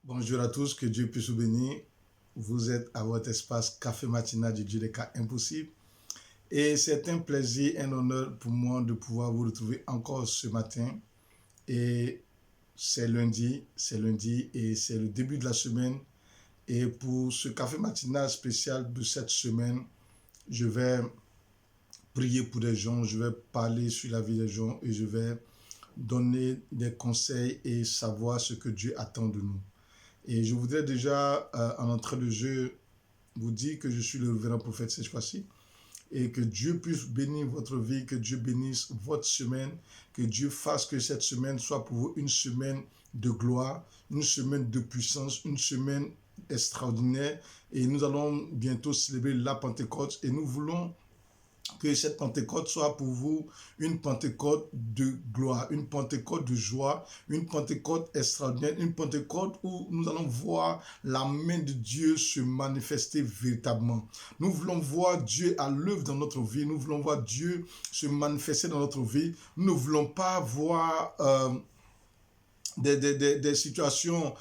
Bonjour à tous, que Dieu puisse vous bénir. Vous êtes à votre espace Café Matinal du Dieu des cas impossibles. Et c'est un plaisir, un honneur pour moi de pouvoir vous retrouver encore ce matin. Et c'est lundi et c'est le début de la semaine. Et pour ce Café Matinal spécial de cette semaine, je vais prier pour des gens, je vais parler sur la vie des gens et je vais donner des conseils et savoir ce que Dieu attend de nous. Et je voudrais déjà, en entrée de jeu, vous dire que je suis le révérend prophète cette fois-ci et que Dieu puisse bénir votre vie, que Dieu bénisse votre semaine, que Dieu fasse que cette semaine soit pour vous une semaine de gloire, une semaine de puissance, une semaine extraordinaire. Et nous allons bientôt célébrer la Pentecôte et nous voulons que cette Pentecôte soit pour vous une Pentecôte de gloire, une Pentecôte de joie, une Pentecôte extraordinaire, une Pentecôte où nous allons voir la main de Dieu se manifester véritablement. Nous voulons voir Dieu à l'œuvre dans notre vie, nous voulons voir Dieu se manifester dans notre vie. Nous ne voulons pas voir des situations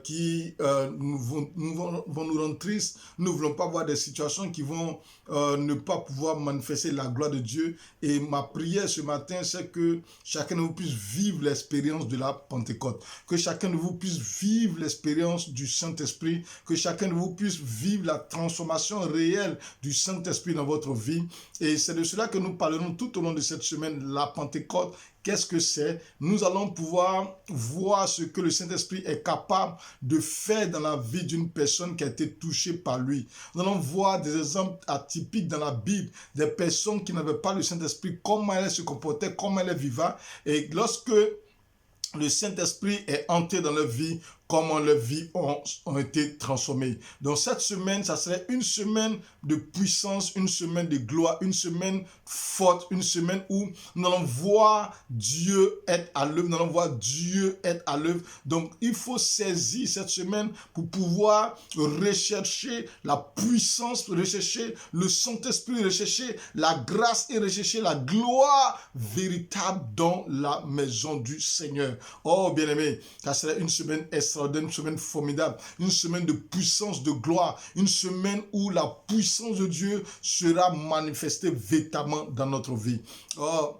qui vont nous rendre tristes. Nous ne voulons pas voir des situations qui vont ne pas pouvoir manifester la gloire de Dieu. Et ma prière ce matin, c'est que chacun de vous puisse vivre l'expérience de la Pentecôte. Que chacun de vous puisse vivre l'expérience du Saint-Esprit. Que chacun de vous puisse vivre la transformation réelle du Saint-Esprit dans votre vie. Et c'est de cela que nous parlerons tout au long de cette semaine, la Pentecôte. Qu'est-ce que c'est? Nous allons pouvoir voir ce que le Saint-Esprit est capable de faire dans la vie d'une personne qui a été touchée par lui. Nous allons voir des exemples atypiques dans la Bible, des personnes qui n'avaient pas le Saint-Esprit, comment elles se comportaient, comment elles vivaient. Et lorsque le Saint-Esprit est entré dans leur vie, comment leurs vies ont été transformées. Donc cette semaine, ça serait une semaine de puissance, une semaine de gloire, une semaine forte, une semaine où nous allons voir Dieu être à l'œuvre, nous allons voir Dieu être à l'œuvre. Donc il faut saisir cette semaine pour pouvoir rechercher la puissance, rechercher le Saint-Esprit, rechercher la grâce et rechercher la gloire véritable dans la maison du Seigneur. Oh bien-aimé, ça serait une semaine extraordinaire, une semaine formidable, une semaine de puissance, de gloire, une semaine où la puissance de Dieu sera manifestée véritablement dans notre vie. Oh,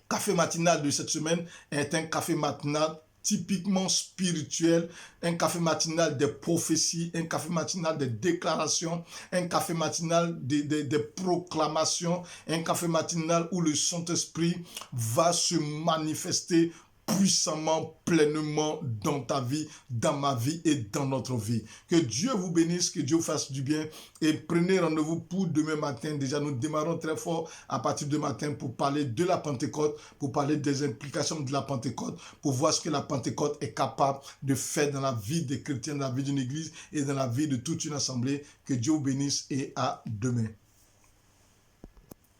café matinal de cette semaine est un café matinal typiquement spirituel, un café matinal des prophéties, un café matinal des déclarations, un café matinal des proclamations, un café matinal où le Saint-Esprit va se manifester puissamment, pleinement dans ta vie, dans ma vie et dans notre vie. Que Dieu vous bénisse, que Dieu vous fasse du bien et prenez rendez-vous pour demain matin. Déjà, nous démarrons très fort à partir de matin pour parler de la Pentecôte, pour parler des implications de la Pentecôte, pour voir ce que la Pentecôte est capable de faire dans la vie des chrétiens, dans la vie d'une église et dans la vie de toute une assemblée. Que Dieu vous bénisse et à demain.